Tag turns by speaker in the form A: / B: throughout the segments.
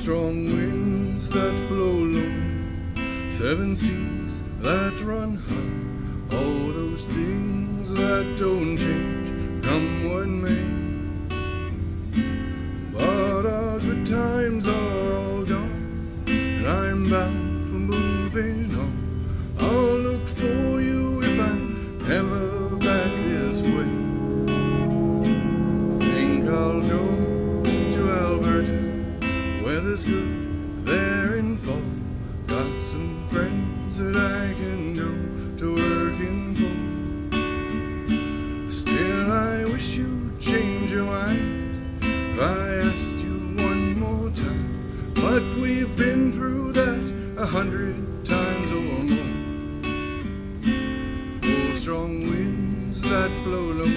A: strong winds that blow low, 7 seas that run high, all those things that don't change, come what may. But our good times are all gone, and I'm bound for moving on. I'll look for you if I'm ever back this way. Think I'll go to Alberta, weather's good there in fall. Got some friends that I can go to working for. Still I wish you'd change your mind if I asked you one more time. But we've been through that 100 times or more. 4 strong winds that blow low,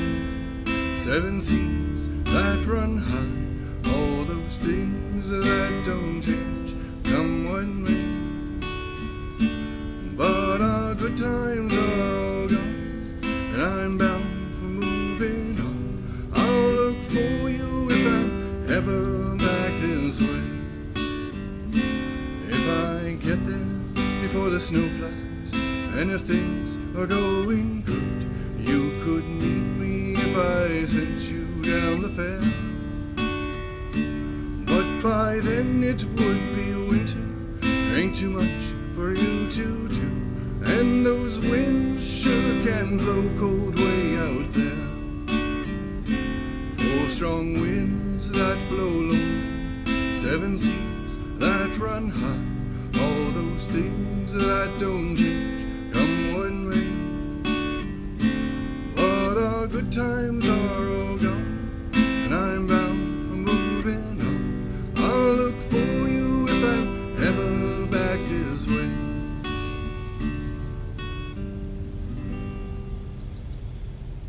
A: 7 seas that run high, all those things that don't change, come what may. But our good times are all gone, and I'm bound for moving on. I'll look for you if I'm ever back this way. If I get there before the snow flies and if things are going good, you could meet me if I sent you down the fair. But by then it would be winter, ain't too much for you to do, and those winds sure can blow cold way out there. 4 strong winds that blow low, 7 seas that run high, all those things that don't change, come what may. But our good times are all gone, and I'm bound for moving on. I'll look for you if I'm ever back this way.